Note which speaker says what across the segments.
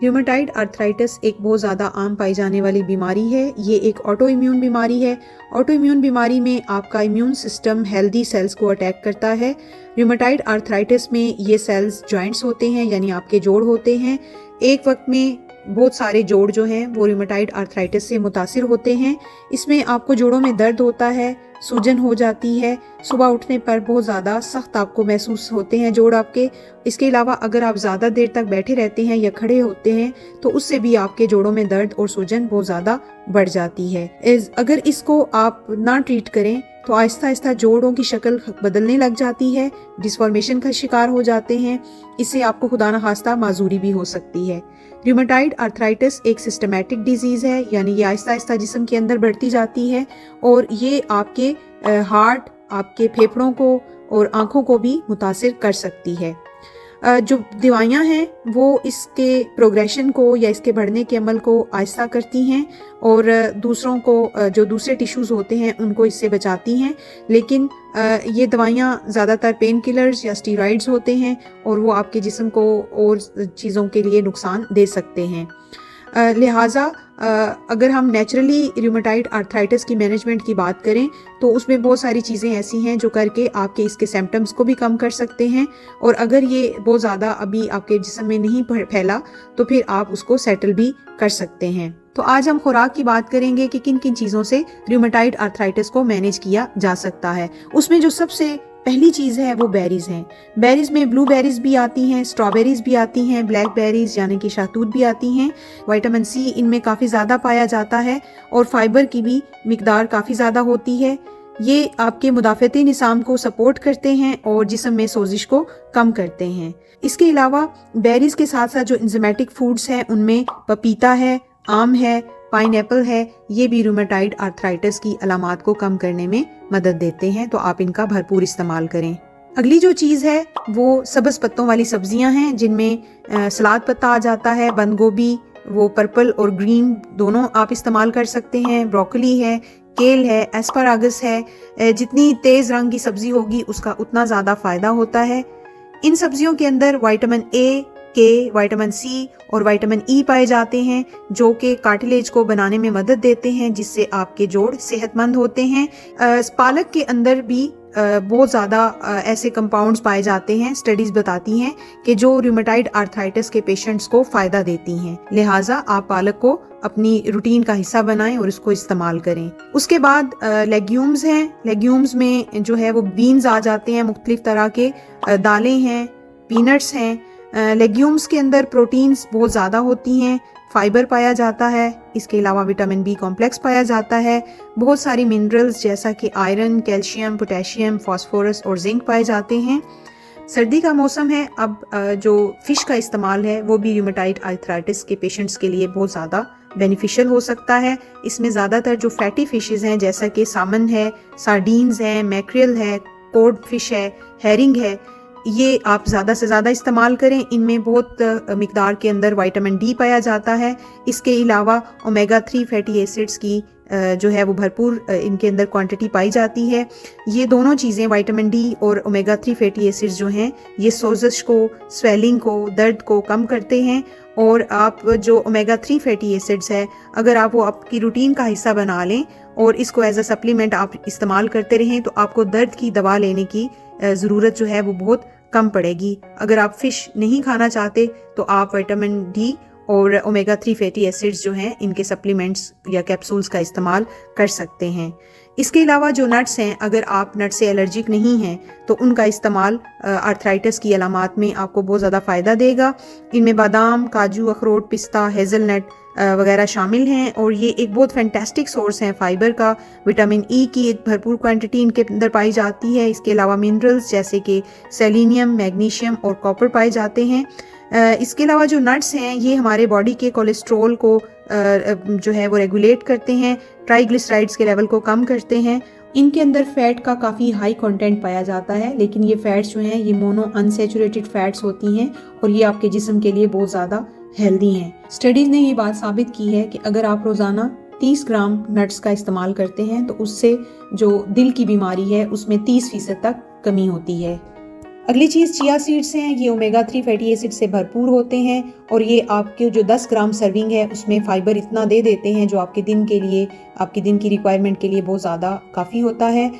Speaker 1: Rheumatoid arthritis एक बहुत ज़्यादा आम पाई जाने वाली बीमारी है। ये एक ऑटो इम्यून बीमारी है। ऑटो इम्यून बीमारी में आपका इम्यून सिस्टम हेल्दी सेल्स को अटैक करता है। रूमेटाइड आर्थराइटिस में ये सेल्स जॉइंट्स होते हैं, यानी आपके जोड़ होते हैं। एक वक्त में बहुत सारे जोड़ जो हैं वो रूमेटाइड आर्थराइटिस से मुतासिर होते हैं। इसमें आपको जोड़ों में दर्द होता है, सूजन हो जाती है, सुबह उठने पर बहुत ज़्यादा सख्त आपको महसूस होते हैं जोड़ आपके। इसके अलावा अगर आप ज़्यादा देर तक बैठे रहते हैं या खड़े होते हैं तो उससे भी आपके जोड़ों में दर्द और सूजन बहुत ज़्यादा बढ़ जाती है। अगर इसको आप ना ट्रीट करें तो आहिस्ता आहिस्ता जोड़ों की शक्ल बदलने लग जाती है, डिसफॉर्मेशन का शिकार हो जाते हैं। इससे आपको खुदा न खास्ता माजूरी भी हो सकती है। रूमेटाइड आर्थराइटिस एक सिस्टमैटिक डिजीज़ है, यानी ये आहिस्ता आहिस्ता जिस्म के अंदर बढ़ती जाती है और ये आपके हार्ट, आपके फेफड़ों को और आँखों को भी मुतासिर कर सकती है। जो दवाइयाँ हैं वो इसके प्रोग्रेशन को या इसके बढ़ने के अमल को आहिस्ता करती हैं और दूसरों को, जो दूसरे टिश्यूज़ होते हैं उनको इससे बचाती हैं। लेकिन ये दवाइयाँ ज़्यादातर पेन किलर्स या स्टीरॉइड्स होते हैं और वो आपके जिस्म को और चीज़ों के लिए नुकसान दे सकते हैं। लिहाजा अगर हम नेचुरली रूमेटाइड आर्थराइटिस की मैनेजमेंट की बात करें तो उसमें बहुत सारी चीज़ें ऐसी हैं जो करके आपके इसके सिम्टम्स को भी कम कर सकते हैं। और अगर ये बहुत ज़्यादा अभी आपके जिस्म में नहीं फैला तो फिर आप उसको सेटल भी कर सकते हैं। तो आज हम खुराक की बात करेंगे कि किन किन चीज़ों से रूमेटाइड आर्थराइटिस को मैनेज किया जा सकता है। उसमें जो सबसे पहली चीज़ है वो बेरीज हैं। बेरीज में ब्लूबेरीज भी आती हैं, स्ट्रॉबेरीज भी आती हैं, ब्लैकबेरीज यानी कि शहतूत भी आती हैं। विटामिन सी इनमें काफ़ी ज़्यादा पाया जाता है और फाइबर की भी मिकदार काफ़ी ज़्यादा होती है। ये आपके मुदाफ़ती निज़ाम को सपोर्ट करते हैं और जिस्म में सोजिश को कम करते हैं। इसके अलावा बेरीज के साथ साथ जो इंज़िमेटिक फूड्स हैं उनमें पपीता है, आम है, पाइनएप्पल है, ये भी रूमेटाइड आर्थराइटिस की अलामात को कम करने में मदद देते हैं, तो आप इनका भरपूर इस्तेमाल करें। अगली जो चीज़ है वो सब्ज़ पत्तों वाली सब्जियां हैं, जिनमें सलाद पत्ता आ जाता है, बंद गोभी, वो पर्पल और ग्रीन दोनों आप इस्तेमाल कर सकते हैं। ब्रोकली है, केल है, एस्परागस है। जितनी तेज़ रंग की सब्जी होगी उसका उतना ज़्यादा फ़ायदा होता है। इन सब्जियों के अंदर विटामिन ए, के, विटामिन सी और विटामिन ई पाए जाते हैं जो कि कार्टिलेज को बनाने में मदद देते हैं, जिससे आपके जोड़ सेहतमंद होते हैं। पालक के अंदर भी बहुत ज़्यादा ऐसे कंपाउंड्स पाए जाते हैं, स्टडीज़ बताती हैं कि जो रूमेटाइड आर्थराइटिस के पेशेंट्स को फ़ायदा देती हैं। लिहाजा आप पालक को अपनी रूटीन का हिस्सा बनाएं और इसको इस्तेमाल करें। उसके बाद लेग्यूम्स हैं। लेग्यूम्स में जो है वो बीन्स आ जाते हैं, मुख्तलिफ तरह के दालें हैं, पीनट्स हैं। लेग्यूम्स के अंदर प्रोटीन्स बहुत ज़्यादा होती हैं, फाइबर पाया जाता है। इसके अलावा विटामिन बी कॉम्प्लेक्स पाया जाता है। बहुत सारी मिनरल्स जैसा कि आयरन, कैल्शियम, पोटेशियम, फास्फोरस और जिंक पाए जाते हैं। सर्दी का मौसम है, अब जो फ़िश का इस्तेमाल है वो भी रूमेटाइड आर्थराइटिस के पेशेंट्स के लिए बहुत ज़्यादा बेनिफिशियल हो सकता है। इसमें ज़्यादातर जो फैटी फ़िशेज़ हैं जैसा कि सामन है, सार्डीन्स हैं, मैक्रियल है, कोड फिश है, हेरिंग है, ये आप ज़्यादा से ज़्यादा इस्तेमाल करें। इनमें बहुत मिकदार के अंदर विटामिन डी पाया जाता है। इसके अलावा ओमेगा 3 फैटी एसिड्स की जो है वो भरपूर इनके अंदर क्वांटिटी पाई जाती है। ये दोनों चीज़ें विटामिन डी और ओमेगा 3 फैटी एसिड्स जो हैं ये सोजिश को, स्वेलिंग को, दर्द को कम करते हैं। और आप जो ओमेगा 3 फैटी एसिड्स है अगर आप वो आपकी रूटीन का हिस्सा बना लें और इसको एज अ सप्लीमेंट आप इस्तेमाल करते रहें तो आपको दर्द की दवा लेने की ज़रूरत जो है वो बहुत कम पड़ेगी। अगर आप फ़िश नहीं खाना चाहते तो आप विटामिन डी और ओमेगा 3 फैटी एसिड्स जो हैं इनके सप्लीमेंट्स या कैप्सूल्स का इस्तेमाल कर सकते हैं। इसके अलावा जो नट्स हैं, अगर आप नट से एलर्जिक नहीं हैं तो उनका इस्तेमाल आर्थराइटिस की अलामात में आपको बहुत ज़्यादा फ़ायदा देगा। इनमें बादाम, काजू, अखरोट, पिस्ता, हेज़लनट वगैरह शामिल हैं और ये एक बहुत फैंटास्टिक सोर्स है फाइबर का। विटामिन ई की एक भरपूर क्वांटिटी इनके अंदर पाई जाती है। इसके अलावा मिनरल्स जैसे कि सेलेनियम, मैग्नीशियम और कॉपर पाए जाते हैं। इसके अलावा जो नट्स हैं ये हमारे बॉडी के कोलेस्ट्रॉल को जो है वो रेगुलेट करते हैं, ट्राइग्लिसराइड्स के लेवल को कम करते हैं। इनके अंदर फैट का काफ़ी हाई कंटेंट पाया जाता है, लेकिन ये फैट्स जो हैं ये मोनो अनसैचुरेटेड फैट्स होती हैं और ये आपके जिस्म के लिए बहुत ज़्यादा हेल्दी हैं। स्टडीज़ ने ये बात साबित की है कि अगर आप रोज़ाना 30 ग्राम नट्स का इस्तेमाल करते हैं तो उससे जो दिल की बीमारी है उसमें 30% तक कमी होती है। अगली चीज़ चिया सीड्स हैं। ये ओमेगा 3 फैटी एसिड से भरपूर होते हैं और ये आपके जो 10 ग्राम सर्विंग है उसमें फ़ाइबर इतना दे देते हैं जो आपके दिन के लिए, आपके दिन की रिक्वायरमेंट के लिए बहुत ज़्यादा काफ़ी होता है।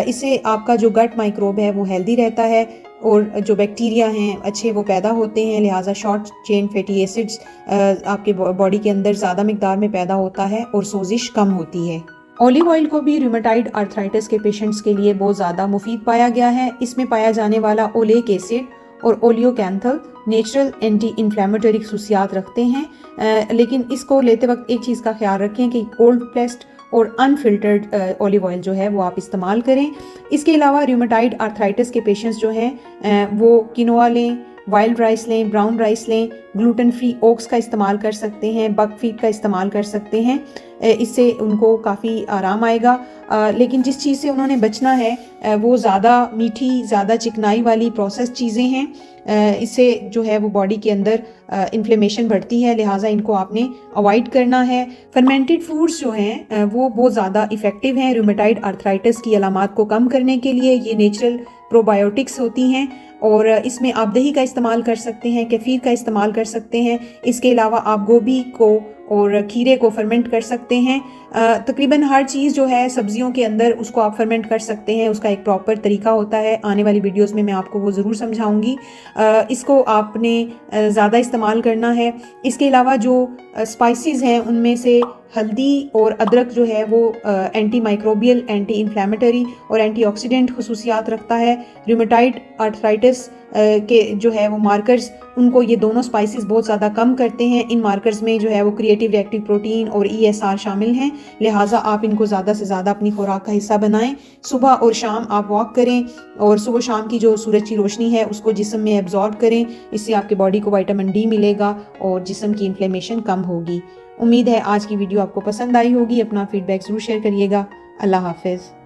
Speaker 1: इससे आपका जो गट माइक्रोब है वो हेल्दी रहता है और जो बैक्टीरिया हैं अच्छे वो पैदा होते हैं, लिहाजा शॉर्ट चेन फैटी एसिड्स आपके बॉडी के अंदर ज़्यादा मिकदार में पैदा होता है और सोजिश कम होती है। ऑलिव ऑयल को भी रूमेटाइड आर्थराइटिस के पेशेंट्स के लिए बहुत ज़्यादा मुफीद पाया गया है। इसमें पाया जाने वाला ओलेक एसिड और ओलियोकैंथल नेचुरल एंटी इन्फ्लेमेटरी खसूसियात रखते हैं, लेकिन इसको लेते वक्त एक चीज़ का ख्याल रखें कि कोल्ड प्रेस्ड और अनफिल्टर्ड ऑलिव ऑयल जो है वो आप इस्तेमाल करें। इसके अलावा रूमेटाइड आर्थराइटिस के पेशेंट्स जो हैं वो किनोआ लें, वाइल्ड राइस लें, ब्राउन राइस लें, ग्लूटेन फ्री ओट्स का इस्तेमाल कर सकते हैं, बकफीट का इस्तेमाल कर सकते हैं। इससे उनको काफ़ी आराम आएगा। लेकिन जिस चीज़ से उन्होंने बचना है वो ज़्यादा मीठी, ज़्यादा चिकनाई वाली प्रोसेस चीज़ें हैं। इससे जो है वो बॉडी के अंदर इन्फ्लेमेशन बढ़ती है, लिहाजा इनको आपने अवॉइड करना है। फर्मेंटेड फूड्स जो हैं वो बहुत ज़्यादा इफ़ेक्टिव हैं रूमेटाइड आर्थराइटिस की अलामात को कम करने के लिए। ये नेचुरल प्रोबायोटिक्स होती हैं और इसमें आप दही का इस्तेमाल कर सकते हैं, केफीर का इस्तेमाल कर सकते हैं। इसके अलावा आप गोभी को और खीरे को फर्मेंट कर सकते हैं। तकरीबन हर चीज़ जो है सब्जियों के अंदर उसको आप फर्मेंट कर सकते हैं, उसका एक प्रॉपर तरीका होता है। आने वाली वीडियोस में मैं आपको वो ज़रूर समझाऊंगी। इसको आपने ज़्यादा इस्तेमाल करना है। इसके अलावा जो स्पाइसेस हैं उनमें से हल्दी और अदरक जो है वो एंटी माइक्रोबियल, एंटी इन्फ्लेमेटरी और एंटीऑक्सीडेंट खसूसियात रखता है। रूमेटाइड आर्थराइटिस के जो है वो मार्कर्स, उनको ये दोनों स्पाइसेस बहुत ज़्यादा कम करते हैं। इन मार्कर्स में जो है वो क्रिएटिव रिएक्टिव प्रोटीन और ESR शामिल हैं, लिहाजा आप इनको ज़्यादा से ज़्यादा अपनी खुराक का हिस्सा बनाएं। सुबह और शाम आप वॉक करें और सुबह शाम की जो सूरज की रोशनी है उसको जिस्म में एब्जॉर्ब करें। इससे आपके बॉडी को विटामिन D मिलेगा और जिस्म की इन्फ्लेमेशन कम होगी। उम्मीद है आज की वीडियो आपको पसंद आई होगी। अपना फीडबैक ज़रूर शेयर करिएगा। अल्लाह हाफिज़।